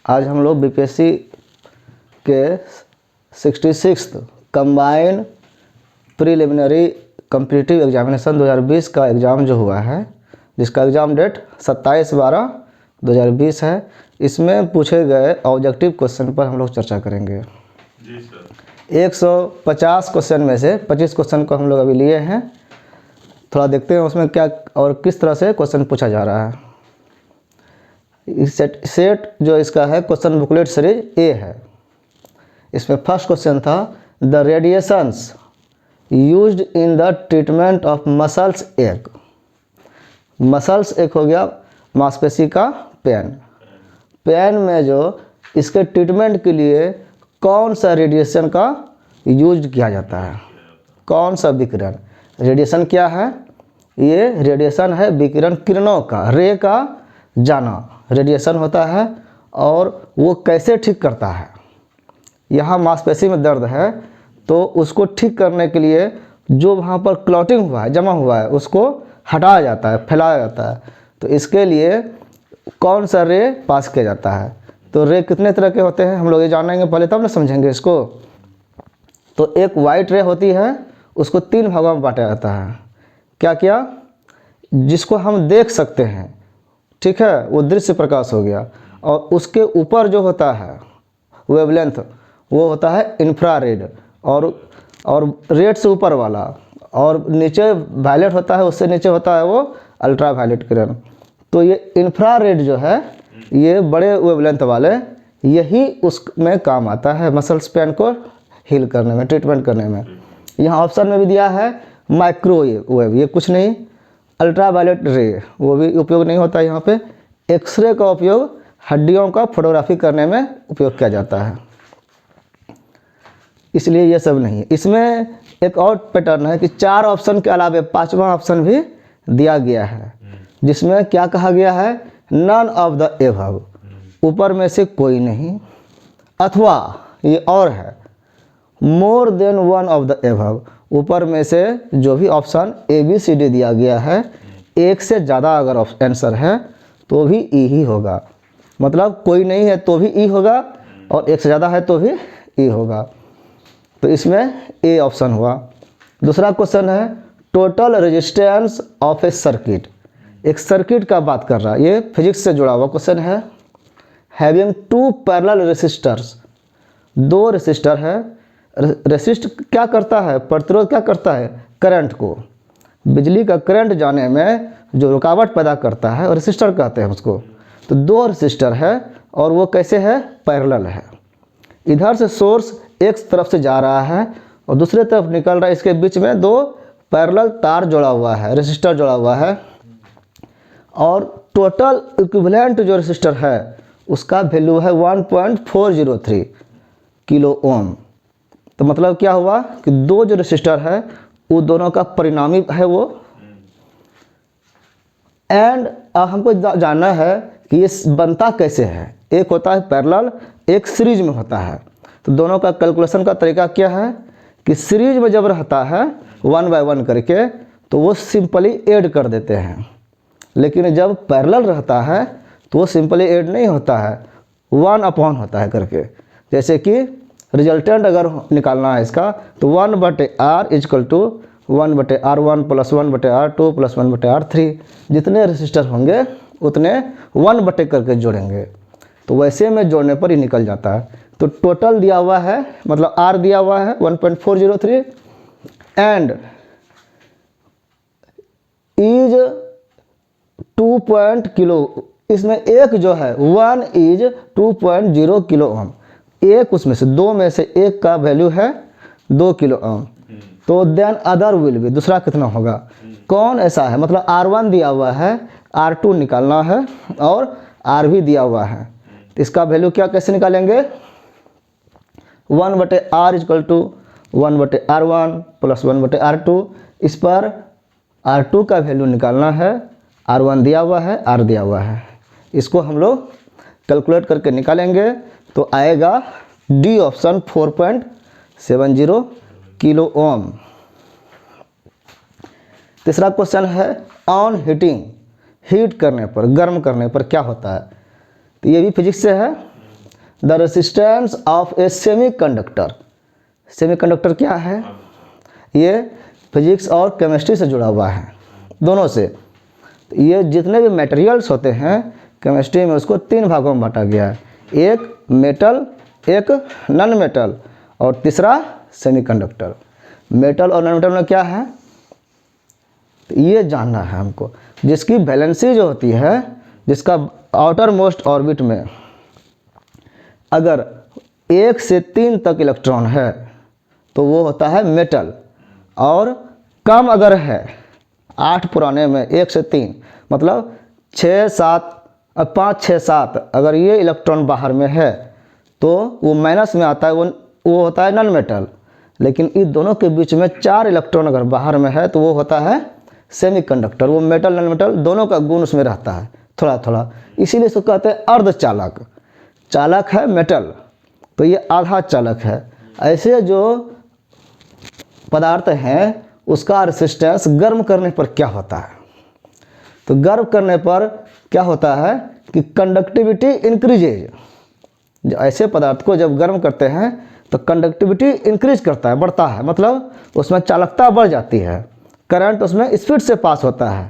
आज हम लोग बीपीएससी के 66th combine preliminary competitive examination 2020 का एग्ज़ाम जो हुआ है, जिसका एग्ज़ाम डेट 27/12/2020 है, इसमें पूछे गए ऑब्जेक्टिव क्वेश्चन पर हम लोग चर्चा करेंगे। जी सर। 150 क्वेश्चन में से 25 क्वेश्चन को हम लोग अभी लिए हैं। थोड़ा देखते हैं उसमें क्या और किस तरह से क्वेश्चन पूछा जा रहा है। सेट जो इसका है क्वेश्चन बुकलेट सीरीज ए है। इसमें फर्स्ट क्वेश्चन था the radiations used in the treatment of muscles एक। मसल्स एक हो गया मांसपेशी का पेन में जो इसके ट्रीटमेंट के लिए कौन सा रेडिएशन का यूज किया जाता है, कौन सा विकिरण। रेडिएशन क्या है? ये रेडिएशन है विकिरण, किरणों का, रे का जाना रेडिएशन होता है। और वो कैसे ठीक करता है? यहाँ मांसपेशी में दर्द है तो उसको ठीक करने के लिए जो वहाँ पर क्लॉटिंग हुआ है, जमा हुआ है, उसको हटाया जाता है, फैलाया जाता है। तो इसके लिए कौन सा रे पास किया जाता है? तो रे कितने तरह के होते हैं हम लोग ये जानेंगे पहले, तब ना समझेंगे इसको। तो एक वाइट रे होती है, उसको 3 भागों में बांटा जाता है। क्या क्या? जिसको हम देख सकते हैं, ठीक है, वो दृश्य प्रकाश हो गया। और उसके ऊपर जो होता है वेवलेंथ, वो होता है इंफ्रारेड, और रेड से ऊपर वाला, और नीचे वायलेट होता है, उससे नीचे होता है वो अल्ट्रा वायलेट किरण। तो ये इंफ्रारेड जो है, ये बड़े वेवलेंथ वाले, यही उसमें काम आता है मसल्स पेन को हील करने में, ट्रीटमेंट करने में। यहाँ ऑप्शन में भी दिया है माइक्रोवेव, ये कुछ नहीं। अल्ट्रा वायलेट रे, वो भी उपयोग नहीं होता यहाँ पे। एक्सरे का उपयोग हड्डियों का फोटोग्राफी करने में उपयोग किया जाता है, इसलिए ये सब नहीं है। इसमें एक और पैटर्न है कि 4 ऑप्शन के अलावे 5वां ऑप्शन भी दिया गया है, जिसमें क्या कहा गया है? नन ऑफ द एबव, ऊपर में से कोई नहीं, अथवा ये और है more than one of the above, ऊपर में से जो भी ऑप्शन ABCD दिया गया है, एक से ज़्यादा अगर आंसर है तो भी ई ही होगा। मतलब कोई नहीं है तो भी ई होगा, और एक से ज़्यादा है तो भी ई होगा। तो इसमें ए ऑप्शन हुआ। दूसरा क्वेश्चन है total resistance of A circuit. एक सर्किट का बात कर रहा है, ये फिजिक्स से जुड़ा हुआ क्वेश्चन है। हैविंग 2 पैरेलल रेसिस्टर्स, 2 रेसिस्टर है। रेसिस्ट क्या करता है? प्रतिरोध क्या करता है? करंट को, बिजली का करंट जाने में जो रुकावट पैदा करता है, और रेसिस्टर कहते हैं उसको। तो 2 रेसिस्टर है, और वो कैसे है? पैरेलल है। इधर से सोर्स एक तरफ से जा रहा है और दूसरे तरफ निकल रहा है, इसके बीच में 2 पैरेलल तार जोड़ा हुआ है, रेसिस्टर जोड़ा हुआ है। और टोटल इक्विवेलेंट जो रेसिस्टर है उसका वैल्यू है 1.403 किलो ओम। तो मतलब क्या हुआ कि 2 जो रेसिस्टर है वो दोनों का परिणामी है वो। एंड हमको जानना है कि ये बनता कैसे है। एक होता है पैरेलल, एक सीरीज में होता है। तो दोनों का कैलकुलेशन का तरीका क्या है कि सीरीज में जब रहता है 1 by 1 करके, तो वो सिंपली ऐड कर देते हैं। लेकिन जब पैरेलल रहता है तो वो सिंपली ऐड नहीं होता है, 1 upon होता है करके। जैसे कि रिजल्टेंट अगर निकालना है इसका, तो 1/R is equal to 1/R1 + 1/R2 + 1/R3। जितने रेसिस्टर होंगे उतने 1 करके जोड़ेंगे, तो वैसे में जोड़ने पर ही निकल जाता है। तो टोटल दिया हुआ है, मतलब R दिया हुआ है 1.403 एंड इज 2 किलो। इसमें एक जो है 1 इज 2.0 किलो ओम। एक उसमें से 2 में से एक का वैल्यू है 2 किलो ओम। तो देन अदर विल भी, दूसरा कितना होगा? कौन ऐसा है? मतलब R1 दिया हुआ है, R2 निकालना है, और R भी दिया हुआ है। तो इसका वैल्यू क्या कैसे निकालेंगे? 1/R is equal to 1/R1 + 1/R2। इस पर R2 का वैल्यू निकालना है, R1 दिया हुआ है, R दिया हुआ है। इसको हम लोग कैलकुलेट करके निकालेंगे तो आएगा डी ऑप्शन 4.70 किलो ओम। तीसरा क्वेश्चन है ऑन हीटिंग, हीट करने पर, गर्म करने पर क्या होता है? तो ये भी फिजिक्स से है। The resistance of A semiconductor. Semiconductor क्या है? ये फिजिक्स और केमिस्ट्री से जुड़ा हुआ है, दोनों से। ये जितने भी मटेरियल्स होते हैं केमिस्ट्री में उसको 3 भागों में बांटा गया है, एक मेटल, एक नॉन मेटल और तीसरा सेमीकंडक्टर। मेटल और नॉन मेटल में क्या है ये जानना है हमको। जिसकी वैलेंसी जो होती है, जिसका आउटर मोस्ट ऑर्बिट में अगर 1 से 3 तक इलेक्ट्रॉन है तो वो होता है मेटल, और कम अगर है 8 पुराने में 1 से 3 मतलब 6 7 5 6 7 अगर ये इलेक्ट्रॉन बाहर में है तो वो माइनस में आता है, वो होता है नॉन मेटल। लेकिन इन दोनों के बीच में 4 इलेक्ट्रॉन अगर बाहर में है तो वो होता है सेमीकंडक्टर। वो मेटल नॉन मेटल दोनों का गुण उसमें रहता है थोड़ा थोड़ा, इसीलिए इसको कहते हैं अर्धचालक। चालक है मेटल तो ये आधा चालक है। ऐसे जो पदार्थ हैं उसका रेसिस्टेंस गर्म करने पर क्या होता है? तो गर्म करने पर क्या होता है कि कंडक्टिविटी इंक्रीजेज। जो ऐसे पदार्थ को जब गर्म करते हैं तो कंडक्टिविटी इंक्रीज करता है, बढ़ता है, मतलब उसमें चालकता बढ़ जाती है, करंट उसमें स्पीड से पास होता है,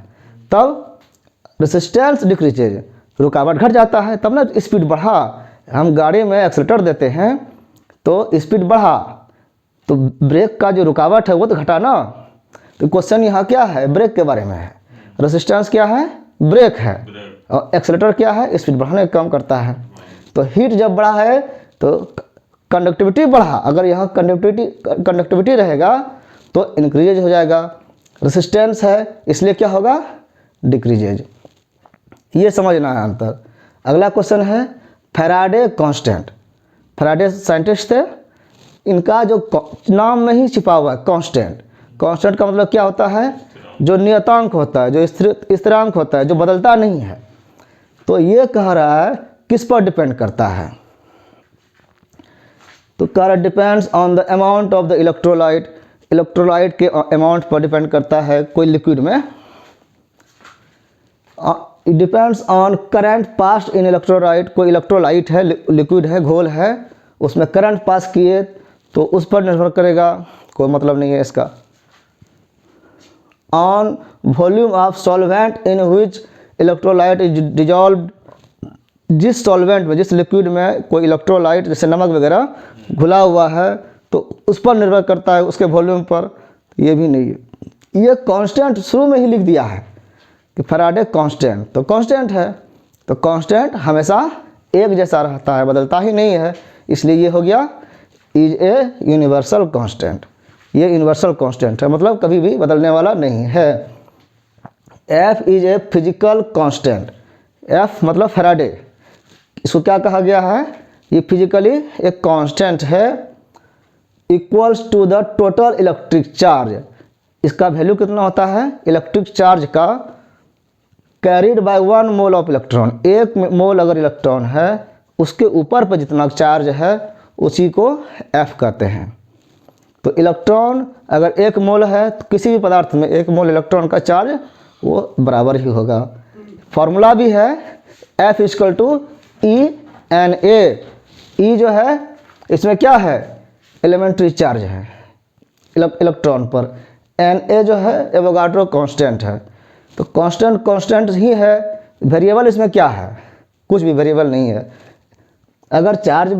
तब रेसिस्टेंस डिक्रीजेज, रुकावट घट जाता है, तब ना स्पीड बढ़ा। हम गाड़ी में एक्सीलेटर देते हैं तो स्पीड बढ़ा तो ब्रेक का जो रुकावट है वो तो घटा ना। तो क्वेश्चन यहाँ क्या है? ब्रेक के बारे में है। रेसिस्टेंस क्या है? ब्रेक है। और एक्सीलेटर क्या है? स्पीड बढ़ाने कम करता है। तो हीट जब बढ़ा है तो कंडक्टिविटी बढ़ा, अगर यहाँ कंडक्टिविटी रहेगा तो इंक्रीजेज हो जाएगा। रेसिस्टेंस है इसलिए क्या होगा? डिक्रीजेज। ये समझना है अंतर। अगला क्वेश्चन है फैराडे कांस्टेंट। फैराडे साइंटिस्ट थे, इनका जो नाम में ही छिपा हुआ है कांस्टेंट। कांस्टेंट का मतलब क्या होता है? जो नियतांक होता है, जो स्थिरांक होता है, जो बदलता नहीं है। तो ये कह रहा है किस पर डिपेंड करता है? तो कह रहा है depends on the amount of the electrolyte. Electrolyte के अमाउंट पर डिपेंड करता है कोई लिक्विड में। It depends on current passed in electrolyte. कोई इलेक्ट्रोलाइट है, लिक्विड है, घोल है, उसमें करंट पास किए तो उस पर निर्भर करेगा, कोई मतलब नहीं है इसका। On volume of solvent in which electrolyte is dissolved. जिस सॉल्वेंट में, जिस लिक्विड में कोई इलेक्ट्रोलाइट जैसे नमक वगैरह घुला हुआ है तो उस पर निर्भर करता है, उसके वॉल्यूम पर। ये भी नहीं है। ये कांस्टेंट शुरू में ही लिख दिया है कि फैराडे कांस्टेंट, तो कांस्टेंट है। तो कांस्टेंट हमेशा एक जैसा रहता है, बदलता ही नहीं है, इसलिए ये हो गया इज ए यूनिवर्सल कांस्टेंट। ये यूनिवर्सल कांस्टेंट है, मतलब कभी भी बदलने वाला नहीं है। F is a physical constant. F मतलब फैराडे, इसको क्या कहा गया है? ये फिजिकली एक कांस्टेंट है equals to the total electric charge. इसका वैल्यू कितना होता है? इलेक्ट्रिक चार्ज का carried by 1 mole of electron. 1 mole अगर इलेक्ट्रॉन है उसके ऊपर पर जितना चार्ज है उसी को एफ कहते हैं। तो इलेक्ट्रॉन अगर 1 मोल है तो किसी भी पदार्थ में 1 मोल इलेक्ट्रॉन का चार्ज वो बराबर ही होगा। फॉर्मूला भी है F equal to E N A. E जो है इसमें क्या है? एलिमेंट्री चार्ज है इलेक्ट्रॉन पर। एन ए जो है एवोगाड्रो कांस्टेंट है। तो कांस्टेंट ही है, वेरिएबल इसमें क्या है? कुछ भी वेरिएबल नहीं है। अगर चार्ज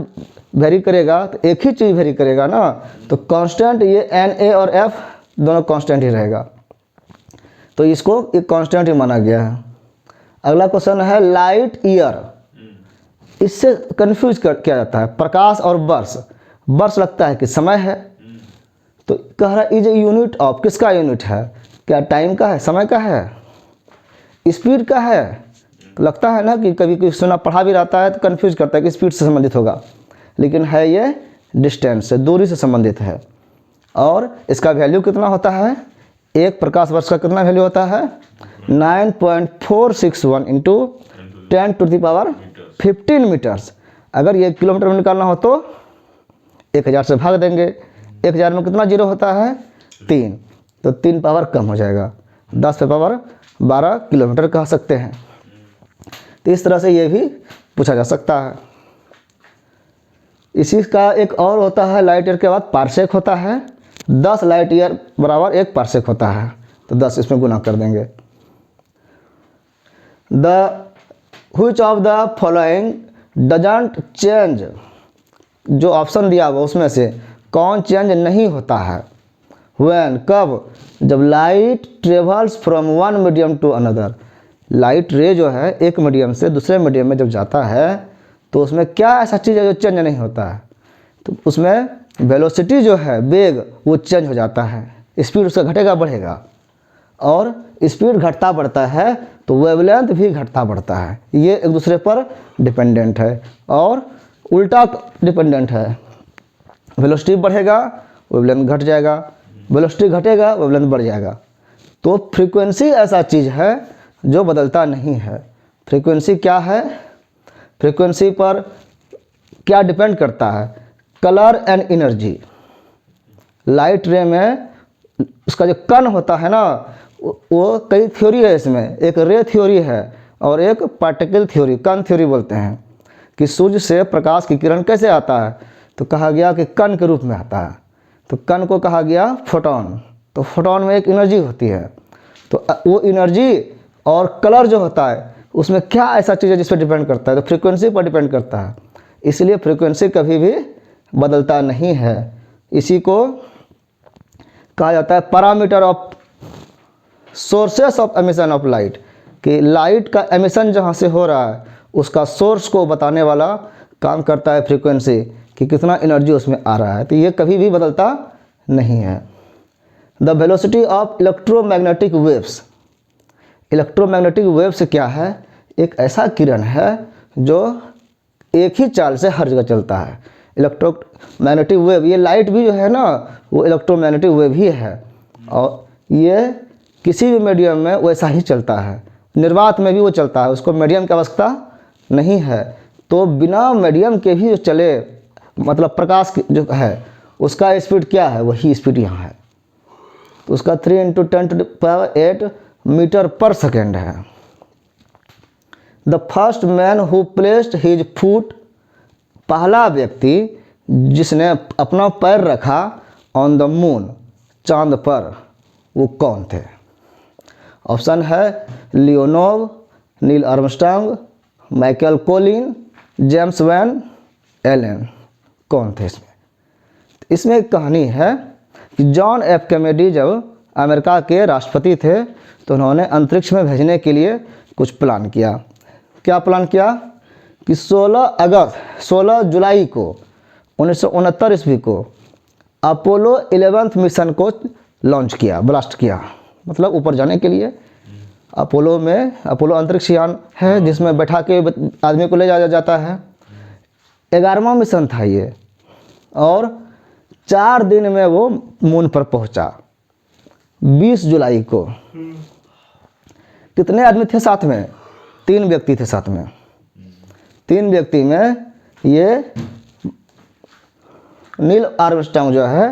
वेरी करेगा तो एक ही चीज़ वेरी करेगा ना, तो कांस्टेंट ये एन ए और एफ दोनों कांस्टेंट ही रहेगा, तो इसको एक कांस्टेंट ही माना गया है। अगला क्वेश्चन है लाइट ईयर। इससे कंफ्यूज किया जाता है प्रकाश और वर्ष। वर्ष लगता है कि समय है, तो कह रहा इज ए यूनिट ऑफ, किसका यूनिट है? क्या टाइम का है, समय का है, स्पीड का है? तो लगता है ना कि कभी कभी सुना पढ़ा भी रहता है तो कंफ्यूज करता है कि स्पीड से संबंधित होगा, लेकिन है ये डिस्टेंस से, दूरी से संबंधित है। और इसका वैल्यू कितना होता है? एक प्रकाश वर्ष का कितना वैल्यू होता है? 9.461 इंटू 10⁻15 मीटर्स। अगर ये किलोमीटर में निकालना हो तो 1000 से भाग देंगे। 1000 में कितना जीरो होता है? 3, तो 3 पावर कम हो जाएगा, 10 पे पावर 12 किलोमीटर कह सकते हैं। तो इस तरह से ये भी पूछा जा सकता है। इसी का एक और होता है, लाइट ईयर के बाद पार्सेक होता है। 10 लाइट ईयर बराबर 1 पार्सेक होता है, तो 10 इसमें गुना कर देंगे। Which of the following doesn't change, जो ऑप्शन दिया हुआ उसमें से कौन चेंज नहीं होता है। व्हेन, कब, जब light travels from one medium to another, light ray जो है एक मीडियम से दूसरे मीडियम में जब जाता है तो उसमें क्या ऐसा चीज़ है जो चेंज नहीं होता है। तो उसमें वेलोसिटी जो है, वेग, वो चेंज हो जाता है, स्पीड उसका घटेगा बढ़ेगा, और स्पीड घटता बढ़ता है तो वेवलेंथ भी घटता बढ़ता है। ये एक दूसरे पर डिपेंडेंट है और उल्टा डिपेंडेंट है। वेलोसिटी बढ़ेगा, वेवलेंथ घट जाएगा, वेलोसिटी घटेगा, वेवलेंथ बढ़ जाएगा। तो फ्रीक्वेंसी ऐसा चीज़ है जो बदलता नहीं है। फ्रीक्वेंसी क्या है, फ्रीक्वेंसी पर क्या डिपेंड करता है, कलर एंड एनर्जी। लाइट रे में उसका जो कण होता है ना, वो कई थ्योरी है इसमें, एक रे थ्योरी है और एक पार्टिकल थ्योरी, कण थ्योरी बोलते हैं। कि सूर्य से प्रकाश की किरण कैसे आता है, तो कहा गया कि कण के रूप में आता है, तो कण को कहा गया फोटोन। तो फोटोन में एक एनर्जी होती है, तो वो एनर्जी और कलर जो होता है उसमें क्या ऐसा चीज़ है जिस पर डिपेंड करता है, तो फ्रीक्वेंसी पर डिपेंड करता है। इसलिए फ्रीक्वेंसी कभी भी बदलता नहीं है। इसी को कहा जाता है parameter of sources of emission of light, कि लाइट का एमिशन जहाँ से हो रहा है उसका सोर्स को बताने वाला काम करता है फ्रीक्वेंसी, कि कितना एनर्जी उसमें आ रहा है। तो ये कभी भी बदलता नहीं है। The velocity of electromagnetic waves, electromagnetic waves क्या है, एक ऐसा किरण है जो एक ही चाल से हर जगह चलता है। इलेक्ट्रोमैग्नेटिक वेव, ये लाइट भी जो है ना वो इलेक्ट्रोमैग्नेटिक वेव ही है, और ये किसी भी मीडियम में वैसा ही चलता है। निर्वात में भी वो चलता है, उसको मीडियम की आवश्यकता नहीं है। तो बिना मीडियम के भी जो चले, मतलब प्रकाश जो है उसका स्पीड क्या है, वही स्पीड यहाँ है। तो उसका 3 × 10⁸ मीटर पर सेकेंड है। The first man who placed his foot, पहला व्यक्ति जिसने अपना पैर रखा ऑन द मून, चांद पर, वो कौन थे। ऑप्शन है Leonov, Neil Armstrong, Michael Collin, James Van Allen. कौन थे इसमें? इसमें एक कहानी है कि जॉन एफ कैनेडी जब अमेरिका के राष्ट्रपति थे तो उन्होंने अंतरिक्ष में भेजने के लिए कुछ प्लान किया। क्या प्लान किया कि 16 जुलाई को 1969 ईस्वी को अपोलो 11 मिशन को लॉन्च किया, ब्लास्ट किया, मतलब ऊपर जाने के लिए। अपोलो में, अपोलो अंतरिक्ष यान है जिसमें बैठा के आदमी को ले जाया जाता है। 11वां मिशन था ये, और 4 दिन में वो मून पर पहुंचा 20 जुलाई को। कितने आदमी थे साथ में? 3 व्यक्ति थे साथ में। 3 व्यक्ति में ये नील आर्मस्ट्रांग जो है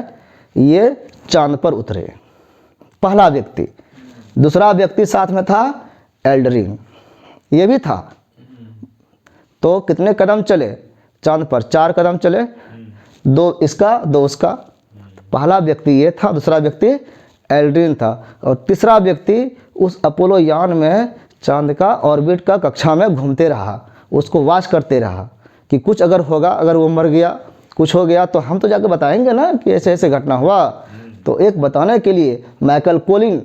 ये चांद पर उतरे, पहला व्यक्ति। दूसरा व्यक्ति साथ में था एल्ड्रिन, ये भी था। तो कितने कदम चले चांद पर? 4 कदम चले, 2 इसका 2 उसका। पहला व्यक्ति ये था, दूसरा व्यक्ति एल्ड्रिन था, और तीसरा व्यक्ति उस अपोलो यान में चांद का ऑर्बिट का कक्षा में घूमते रहा, उसको वॉच करते रहा कि कुछ अगर होगा, अगर वो मर गया, कुछ हो गया तो हम तो जाकर बताएंगे ना कि ऐसे ऐसे घटना हुआ। तो एक बताने के लिए Michael Collin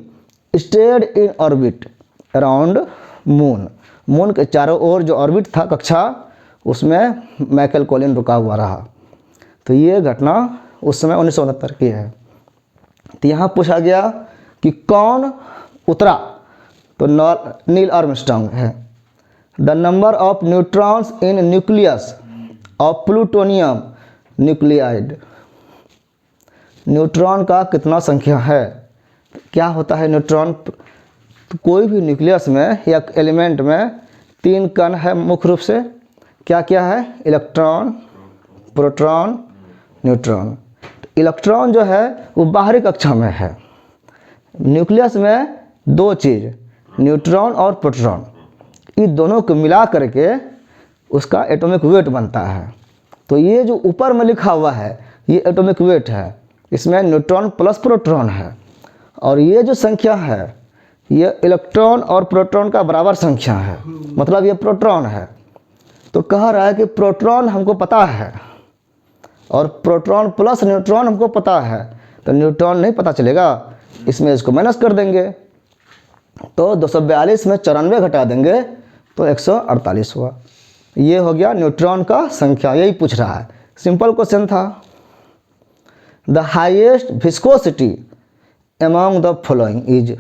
stayed in orbit around moon, moon के चारों ओर जो ऑर्बिट था कक्षा, उसमें माइकल कोलिन रुका हुआ रहा। तो ये घटना उस समय 1969 की है। तो यहाँ पूछा गया कि कौन उतरा, तो नील आर्मस्ट्रांग है। The number of neutrons in nucleus of plutonium nuclide, neutron का कितना संख्या है? क्या होता है न्यूट्रॉन? तो कोई भी न्यूक्लियस में या एलिमेंट में 3 कण है मुख्य रूप से। क्या क्या है? Electron, proton, neutron. तो इलेक्ट्रॉन जो है वो बाहरी कक्षा में है। न्यूक्लियस में 2 चीज़, न्यूट्रॉन और प्रोटॉन, इन दोनों को मिला करके उसका एटॉमिक वेट बनता है। तो ये जो ऊपर में लिखा हुआ है ये एटॉमिक वेट है, इसमें न्यूट्रॉन प्लस प्रोटॉन है, और ये जो संख्या है ये इलेक्ट्रॉन और प्रोटॉन का बराबर संख्या है, मतलब ये प्रोटॉन है। तो कह रहा है कि प्रोटॉन हमको पता है और प्रोटॉन प्लस न्यूट्रॉन हमको पता है, तो न्यूट्रॉन नहीं पता चलेगा, इसमें इसको माइनस कर देंगे। तो 242 में 94 घटा देंगे तो 148 हुआ। ये हो गया न्यूट्रॉन का संख्या, यही पूछ रहा है, सिंपल क्वेश्चन था। The highest viscosity among the following is,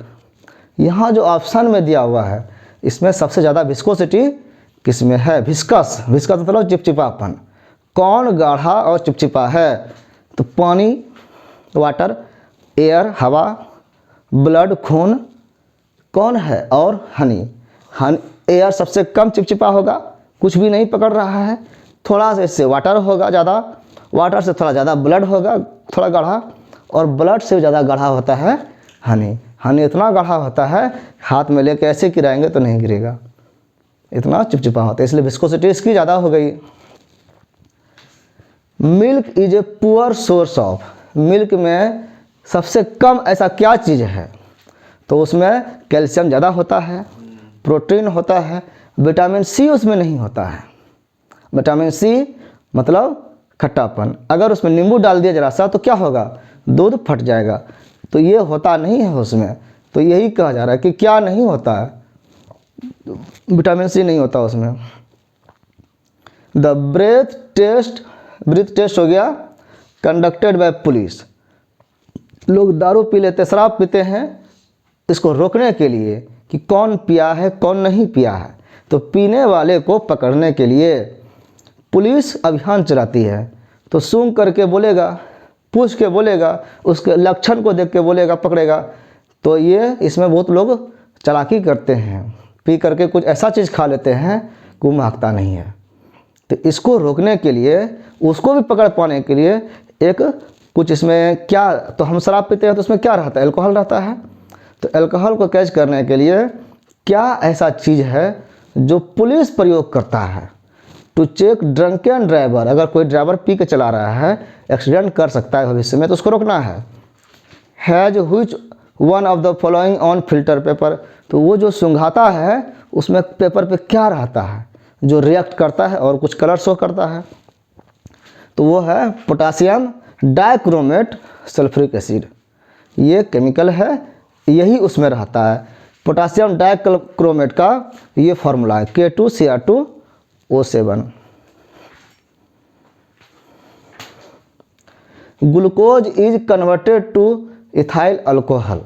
यहाँ जो ऑप्शन में दिया हुआ है इसमें सबसे ज़्यादा विस्कोसिटी किस में है? विस्कस, विस्कस मतलब चिपचिपापन। कौन गाढ़ा और चिपचिपा है? तो पानी वाटर, एयर हवा, ब्लड खून, कौन है? और हनी। एयर सबसे कम चिपचिपा होगा, कुछ भी नहीं पकड़ रहा है, थोड़ा सा इससे वाटर होगा ज़्यादा, वाटर से थोड़ा ज़्यादा ब्लड होगा थोड़ा गाढ़ा, और ब्लड से ज़्यादा गाढ़ा होता है हनी। हनी इतना गाढ़ा होता है हाथ में लेके ऐसे गिराएंगे तो नहीं गिरेगा, इतना चिपचिपा होता है, इसलिए विस्कोसिटी इसकी ज़्यादा हो गई। Milk is a poor source of, milk में सबसे कम ऐसा क्या चीज़ है? तो उसमें कैल्शियम ज़्यादा होता है, प्रोटीन होता है, विटामिन सी उसमें नहीं होता है। विटामिन सी मतलब खट्टापन, अगर उसमें नींबू डाल दिया जरा सा तो क्या होगा? दूध फट जाएगा, तो ये होता नहीं है उसमें। तो यही कहा जा रहा है कि क्या नहीं होता है, विटामिन सी नहीं होता उसमें। द ब्रेथ टेस्ट हो गया कंडक्टेड बाय पुलिस। लोग दारू पी लेते, शराब पीते हैं, इसको रोकने के लिए कि कौन पिया है कौन नहीं पिया है, तो पीने वाले को पकड़ने के लिए पुलिस अभियान चलाती है। तो सूंघ करके बोलेगा, पूछ के बोलेगा, उसके लक्षण को देख के बोलेगा, पकड़ेगा। तो ये इसमें बहुत लोग चालाकी करते हैं, पी करके कुछ ऐसा चीज़ खा लेते हैं कि वो महकता नहीं है। तो इसको रोकने के लिए, उसको भी पकड़ पाने के लिए एक कुछ इसमें क्या, तो हम शराब पीते हैं तो उसमें क्या रहता है? अल्कोहल रहता है। तो अल्कोहल को कैच करने के लिए क्या ऐसा चीज़ है जो पुलिस प्रयोग करता है? टू चेक ड्रंकन ड्राइवर, अगर कोई ड्राइवर पी के चला रहा है, एक्सीडेंट कर सकता है भविष्य में, तो उसको रोकना है। Has which one of the following on filter paper, तो वो जो सुंघाता है उसमें पेपर पे क्या रहता है जो रिएक्ट करता है और कुछ कलर शो करता है? तो वो है पोटासियम डाइक्रोमेट सल्फ्यूरिक एसिड, ये केमिकल है, यही उसमें रहता है। पोटासियम डाइक्रोमेट का ये फार्मूला है K2Cr2O7। Glucose is converted two ethyl alcohol,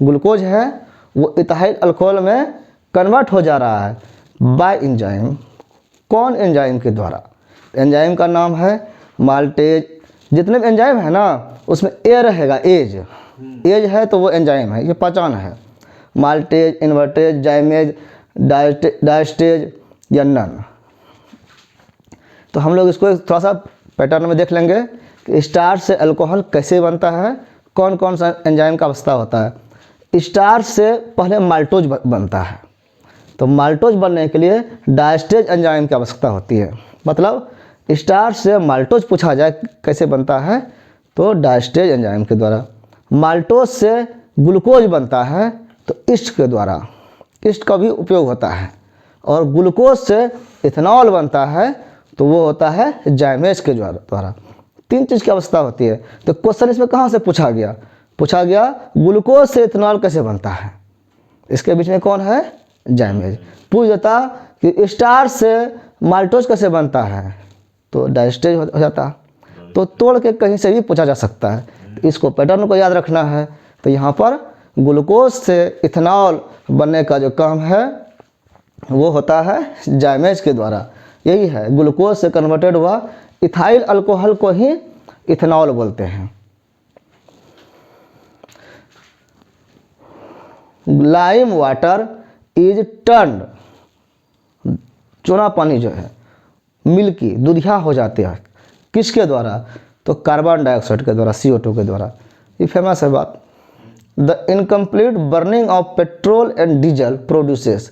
glucose है वो इथाइल अल्कोहल में कन्वर्ट हो जा रहा है बाय एंजाइम। कौन एंजाइम के द्वारा? एंजाइम का नाम है माल्टेज। जितने भी एंजाइम है ना उसमें ए रहेगा, एज है तो वो एंजाइम है, ये पहचान है। माल्टेज, इन्वर्टेज, जाइमेज, डायस्टेज या नन। तो हम लोग इसको थोड़ा सा पैटर्न में देख लेंगे कि स्टार्च से अल्कोहल कैसे बनता है, कौन कौन सा एंजाइम का अवस्था होता है। स्टार्च से पहले माल्टोज बनता है, तो माल्टोज बनने के लिए डायस्टेज एंजाइम की आवश्यकता होती है। मतलब स्टार्च से माल्टोज पूछा जाए कैसे बनता है, तो डायस्टेज एंजाइम के द्वारा। माल्टोज से ग्लूकोज बनता है तो ईस्ट के द्वारा, ईस्ट का भी उपयोग होता है। और ग्लूकोज से इथेनॉल बनता है तो वो होता है जाइमेज के द्वारा। तीन चीज़ की अवस्था होती है। तो क्वेश्चन इसमें कहाँ से पूछा गया? पूछा गया ग्लूकोज से इथेनॉल कैसे बनता है, इसके बीच में कौन है? जाइमेज। पूछ देता कि स्टार्च से माल्टोज कैसे बनता है, तो डायस्टेज हो जाता। तो तोड़ के कहीं से भी पूछा जा सकता है, तो इसको पैटर्न को याद रखना है। तो यहाँ पर ग्लूकोज से इथेनॉल बनने का जो काम है वो होता है जाइमेज के द्वारा। यही है, ग्लूकोज से कन्वर्टेड हुआ इथाइल अल्कोहल को ही इथेनॉल बोलते हैं। लाइम वाटर इज टर्न्ड, चूना पानी जो है मिल्की दूधिया हो जाते हैं, किसके द्वारा? तो कार्बन डाइऑक्साइड के द्वारा, CO2 के द्वारा। ये फेमस है बात। The incomplete burning of petrol and diesel produces,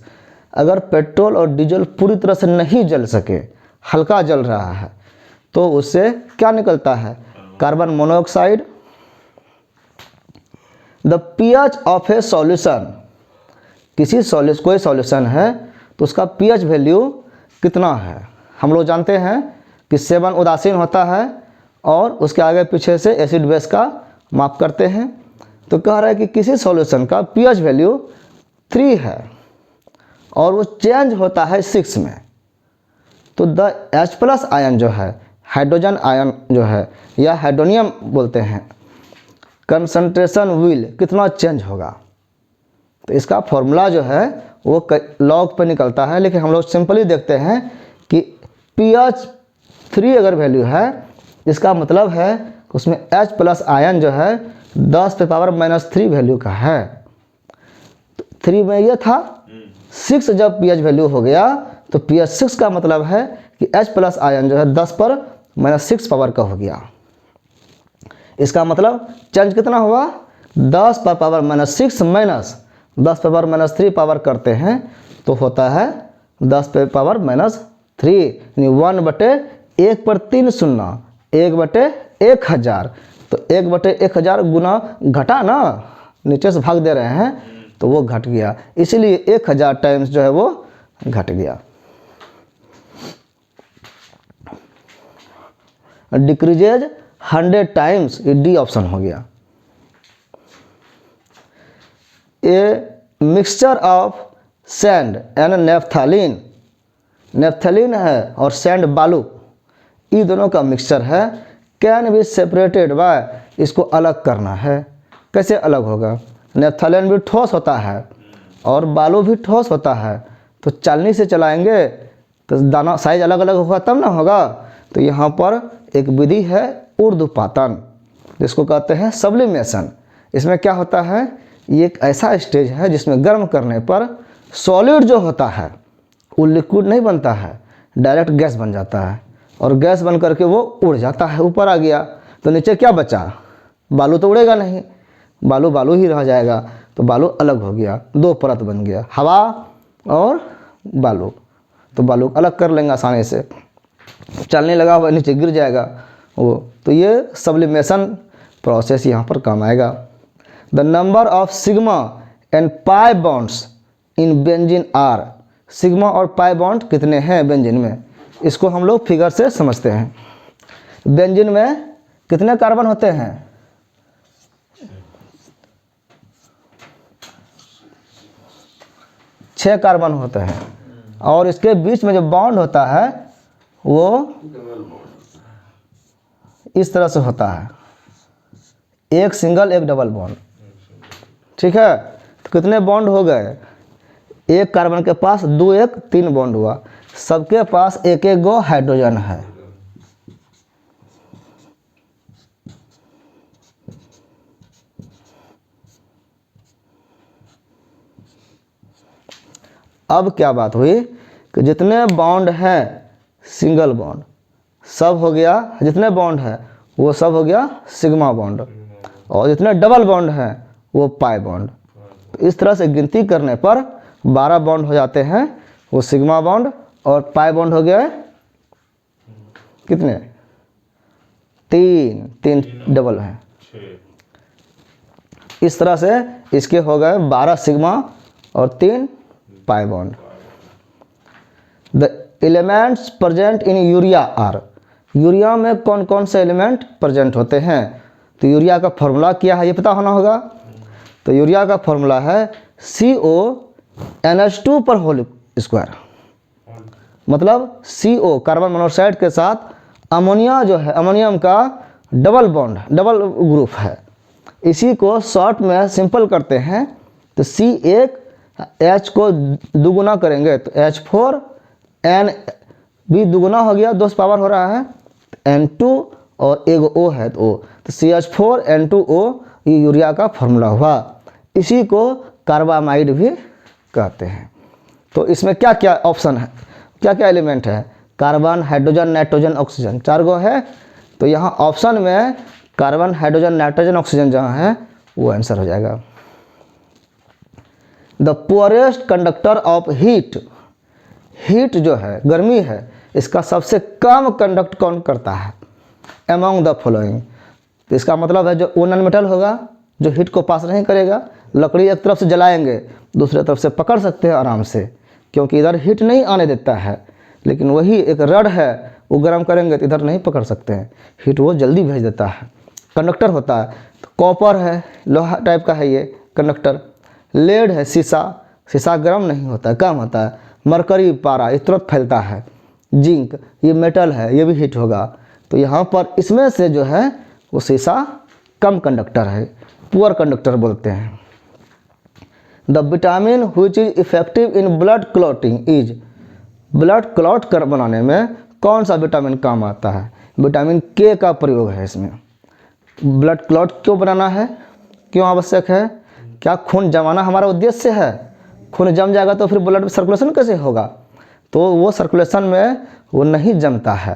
अगर पेट्रोल और डीजल पूरी तरह से नहीं जल सके, हल्का जल रहा है, तो उससे क्या निकलता है, carbon monoxide. The pH of A solution, कोई सॉल्यूशन है तो उसका पीएच वैल्यू कितना है। हम लोग जानते हैं कि 7 उदासीन होता है और उसके आगे पीछे से एसिड बेस का माप करते हैं। तो कह रहा है कि किसी सॉल्यूशन का पीएच वैल्यू 3 है और वो चेंज होता है 6 में, तो द H+ आयन जो है, हाइड्रोजन आयन जो है या हाइड्रोनियम बोलते हैं, कंसंट्रेशन विल कितना चेंज होगा। तो इसका फॉर्मूला जो है वो लॉग पे निकलता है, लेकिन हम लोग सिंपली देखते हैं कि pH 3 अगर वैल्यू है, इसका मतलब है उसमें H+ आयन जो है 10⁻³ वैल्यू का है। तो 3 में ये था, 6 जब pH वैल्यू हो गया तो pH 6 का मतलब है कि H+ आयन जो है 10⁻6 पावर का हो गया। इसका मतलब चेंज कितना हुआ, 10⁻6 माइनस 10⁻³ पावर करते हैं तो होता है 10⁻³ यानी 1/1/3 शून्य 1/1000। तो 1/1000 गुना घटा ना, नीचे से भाग दे रहे हैं तो वो घट गया, इसीलिए 1000 टाइम्स जो है वो घट गया। डिक्रीजेज 100 टाइम्स, ये डी ऑप्शन हो गया। A mixture of sand and naphthalene, naphthalene है और सैंड बालू, ये दोनों का मिक्सचर है। कैन बी सेपरेटेड बाय, इसको अलग करना है। कैसे अलग होगा, नेफ्थलीन भी ठोस होता है और बालू भी ठोस होता है, तो चालनी से चलाएंगे तो दाना साइज अलग अलग होगा तब ना होगा। तो यहाँ पर एक विधि है ऊर्ध्वपातन, जिसको कहते हैं सब्लिमेशन। इसमें क्या होता है, ये एक ऐसा स्टेज है जिसमें गर्म करने पर सॉलिड जो होता है वो लिक्विड नहीं बनता है, डायरेक्ट गैस बन जाता है और गैस बन करके वो उड़ जाता है, ऊपर आ गया। तो नीचे क्या बचा, बालू तो उड़ेगा नहीं, बालू बालू ही रह जाएगा। तो बालू अलग हो गया, 2 परत बन गया, हवा और बालू। तो बालू अलग कर लेंगे आसानी से, चलने लगा हुआ नीचे गिर जाएगा वो। तो ये सब्लिमेशन प्रोसेस यहाँ पर काम आएगा। The number of sigma and pi bonds in benzene are, sigma और पाई बॉन्ड कितने हैं बेंजीन में, इसको हम लोग फिगर से समझते हैं। बेंजीन में कितने कार्बन होते हैं, 6 कार्बन होते हैं और इसके बीच में जो बॉन्ड होता है वो इस तरह से होता है, एक सिंगल एक डबल बॉन्ड। ठीक है, तो कितने बॉन्ड हो गए, एक कार्बन के पास 2 1 3 बॉन्ड हुआ, सबके पास एक एक गो हाइड्रोजन है। अब क्या बात हुई कि जितने बॉन्ड हैं सिंगल बॉन्ड सब हो गया, जितने बॉन्ड है वो सब हो गया सिग्मा बॉन्ड, और जितने डबल बॉन्ड हैं वो पाई बॉन्ड। तो इस तरह से गिनती करने पर 12 बॉन्ड हो जाते हैं, वो सिग्मा बॉन्ड, और पाई बॉन्ड हो गया कितने, 3 डबल हैं। इस तरह से इसके हो गए 12 सिग्मा और 3 pi bond. The elements present in urea are, urea में कौन कौन से एलिमेंट प्रेजेंट होते हैं। तो यूरिया का फॉर्मूला क्या है ये पता होना होगा। तो यूरिया का फॉर्मूला है CONH2 पर होल स्क्वायर, मतलब CO कार्बन मोनोऑक्साइड के साथ अमोनिया जो है, अमोनियम का डबल बॉन्ड, डबल ग्रुप है। इसी को शॉर्ट में सिंपल करते हैं तो C1 H को दुगुना करेंगे तो H4, N भी दुगुना हो गया, 2 पावर हो रहा है, N2 और एक O है तो O, तो CH4 N2O, ये यूरिया का फॉर्मूला हुआ। इसी को कार्बामाइड भी कहते हैं। तो इसमें क्या क्या ऑप्शन है, क्या क्या एलिमेंट है, कार्बन, हाइड्रोजन, नाइट्रोजन, ऑक्सीजन, 4 गो है। तो यहाँ ऑप्शन में कार्बन, हाइड्रोजन, नाइट्रोजन, ऑक्सीजन जहाँ है वो आंसर हो जाएगा। The poorest conductor of heat, heat जो है गर्मी है, इसका सबसे कम कंडक्ट कौन करता है एमंग द फॉलोइंग। तो इसका मतलब है जो वो नॉन मेटल होगा जो हीट को पास नहीं करेगा, लकड़ी एक तरफ से जलाएंगे दूसरे तरफ से पकड़ सकते हैं आराम से, क्योंकि इधर हीट नहीं आने देता है। लेकिन वही एक रड है वो गर्म करेंगे तो इधर नहीं पकड़ सकते हैं, हीट वो जल्दी भेज देता है। कंडक्टर होता है तो कॉपर है, लोहा टाइप का है ये कंडक्टर। लेड है, शीशा, शीशा गर्म नहीं होता है, कम होता है। मरकरी, पारा इस तुरंत फैलता है। जिंक ये मेटल है, ये भी हीट होगा। तो यहाँ पर इसमें से जो है वो शीशा कम कंडक्टर है, पुअर कंडक्टर बोलते हैं। The vitamin which is effective in blood clotting is, blood clot कर बनाने में कौन सा विटामिन काम आता है? विटामिन के का प्रयोग है इसमें। ब्लड क्लॉट क्यों बनाना है, क्यों आवश्यक है? क्या खून जमाना हमारा उद्देश्य है? खून जम जाएगा तो फिर ब्लड सर्कुलेशन कैसे होगा? तो वो सर्कुलेशन में वो नहीं जमता है,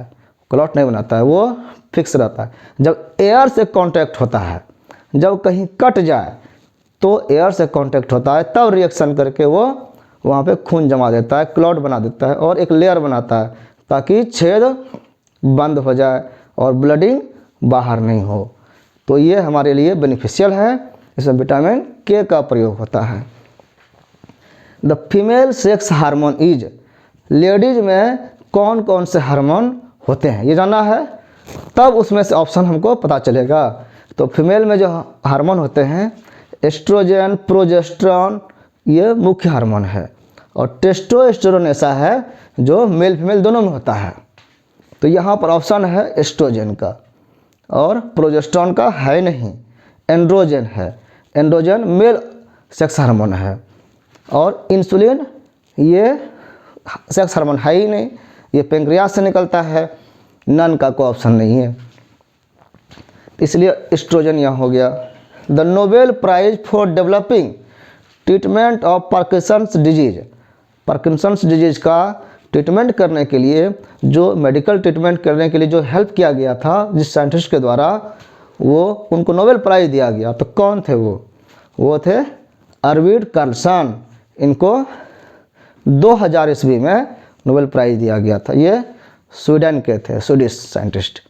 क्लॉट नहीं बनाता है, वो फिक्स रहता है। जब एयर से कांटेक्ट होता है, जब कहीं कट जाए तो एयर से कांटेक्ट होता है, तब रिएक्शन करके वो वहाँ पे खून जमा देता है, क्लॉट बना देता है और एक लेयर बनाता है ताकि छेद बंद हो जाए और ब्लडिंग बाहर नहीं हो। तो ये हमारे लिए बेनिफिशियल है, इसमें विटामिन के का प्रयोग होता है। The female sex hormone is, ladies में कौन कौन से हार्मोन होते हैं ये जानना है, तब उसमें से ऑप्शन हमको पता चलेगा। तो फीमेल में जो हार्मोन होते हैं एस्ट्रोजन, प्रोजेस्टेरॉन, ये मुख्य हार्मोन है। और टेस्टोस्टेरोन ऐसा है जो मेल फीमेल दोनों में होता है। तो यहाँ पर ऑप्शन है एस्ट्रोजन का, और प्रोजेस्टेरॉन का है नहीं, एंड्रोजन है। एंड्रोजन मेल सेक्स हार्मोन है। और इंसुलिन ये सेक्स हार्मोन है ही नहीं, ये पेंक्रियास से निकलता है, नन का कोई ऑप्शन नहीं है, इसलिए एस्ट्रोजन यहाँ हो गया। The Nobel prize for developing treatment of Parkinson's disease, Parkinson's disease का ट्रीटमेंट करने के लिए, जो मेडिकल ट्रीटमेंट करने के लिए जो हेल्प किया गया था जिस साइंटिस्ट के द्वारा, वो उनको नोबेल प्राइज़ दिया गया। तो कौन थे वो थे आर्विड कार्लसन। इनको 2000 ईस्वी में नोबेल प्राइज़ दिया गया था, ये स्वीडन के थे, Swedish scientist.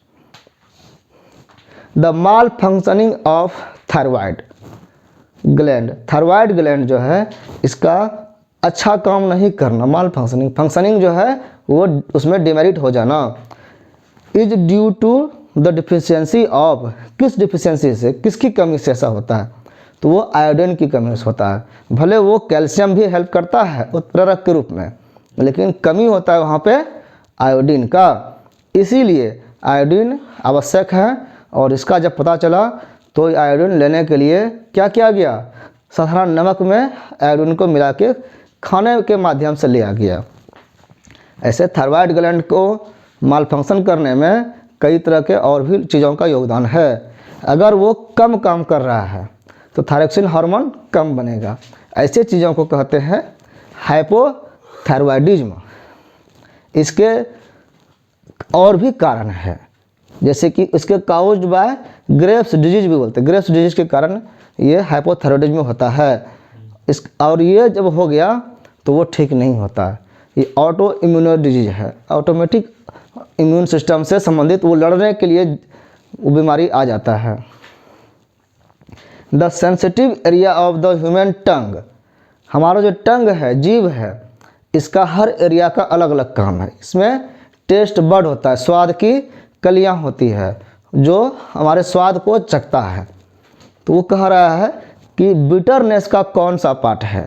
The mall functioning of thyroid gland, thyroid gland जो है इसका अच्छा काम नहीं करना, माल फंक्शनिंग, फंक्शनिंग जो है वो उसमें डिमेरिट हो जाना, is due to the deficiency of, किस डिफिशियंसी से, किसकी कमी से ऐसा होता है? तो वो आयोडीन की कमी से होता है। भले वो कैल्शियम भी हेल्प करता है उत्प्रेरक के रूप में, लेकिन कमी होता है वहाँ पे आयोडीन का, इसीलिए आयोडीन आवश्यक है। और इसका जब पता चला तो आयोडीन लेने के लिए क्या किया गया, साधारण नमक में आयोडीन को मिला के खाने के माध्यम से लिया गया। ऐसे थायराइड ग्लैंड को माल फंक्शन करने में कई तरह के और भी चीज़ों का योगदान है। अगर वो कम काम कर रहा है तो थायरोक्सिन हार्मोन कम बनेगा। ऐसे चीज़ों को कहते हैं हाइपोथायरॉयडिज्म। इसके और भी कारण है, जैसे कि इसके काउज्ड बाय ग्रेव्स डिजीज भी बोलते हैं, ग्रेव्स डिजीज के कारण ये हाइपोथायरॉयडिज्म होता है। और ये जब हो गया तो वो ठीक नहीं होता है, ये ऑटो इम्यूनो डिजीज है, ऑटोमेटिक इम्यून सिस्टम से संबंधित, वो लड़ने के लिए वो बीमारी आ जाता है। The sensitive area of the human tongue, हमारा जो टंग है, जीभ है, इसका हर एरिया का अलग अलग काम है। इसमें टेस्ट बड होता है, स्वाद की कलियाँ होती है जो हमारे स्वाद को चखता है। तो वो कह रहा है कि बिटरनेस का कौन सा पार्ट है,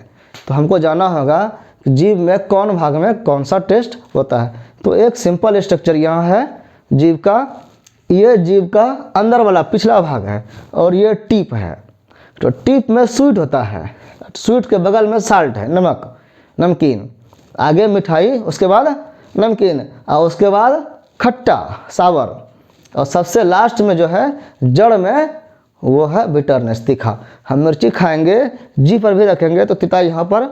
तो हमको जानना होगा कि जीभ में कौन भाग में कौन सा टेस्ट होता है। तो एक सिंपल स्ट्रक्चर यहाँ है जीभ का, ये जीभ का अंदर वाला पिछला भाग है और ये टीप है। तो टीप में स्वीट होता है, स्वीट के बगल में साल्ट है, नमक, नमकीन, आगे मिठाई, उसके बाद नमकीन, और उसके बाद खट्टा, सावर, और सबसे लास्ट में जो है जड़ में वो है बिटरनेस, तीखा। हम मिर्ची खाएंगे, जी पर भी रखेंगे तो तीता यहाँ पर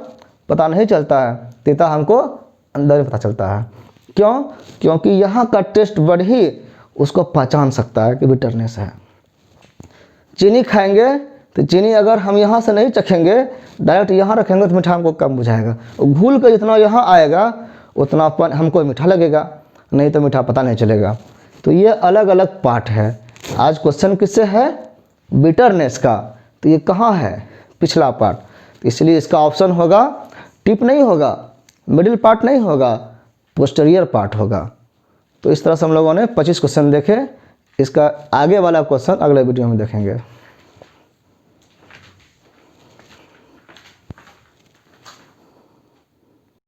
पता नहीं चलता है, तीता हमको अंदर में पता चलता है। क्यों? क्योंकि यहाँ का टेस्ट बड ही उसको पहचान सकता है कि बिटरनेस है। चीनी खाएंगे तो चीनी अगर हम यहाँ से नहीं चखेंगे, डायरेक्ट यहाँ रखेंगे तो मीठा हमको कम बुझाएगा, घुल कर जितना यहाँ आएगा उतना हमको मीठा लगेगा। नहीं तो मीठा पता नहीं चलेगा। तो ये अलग अलग पार्ट है। आज क्वेश्चन किससे है? बिटरनेस का। तो ये कहाँ है? पिछला पार्ट। तो इसलिए इसका ऑप्शन होगा, टिप नहीं होगा, मिडिल पार्ट नहीं होगा, पोस्टीरियर पार्ट होगा। तो इस तरह से हम लोगों ने 25 क्वेश्चन देखे। इसका आगे वाला क्वेश्चन अगले वीडियो में देखेंगे।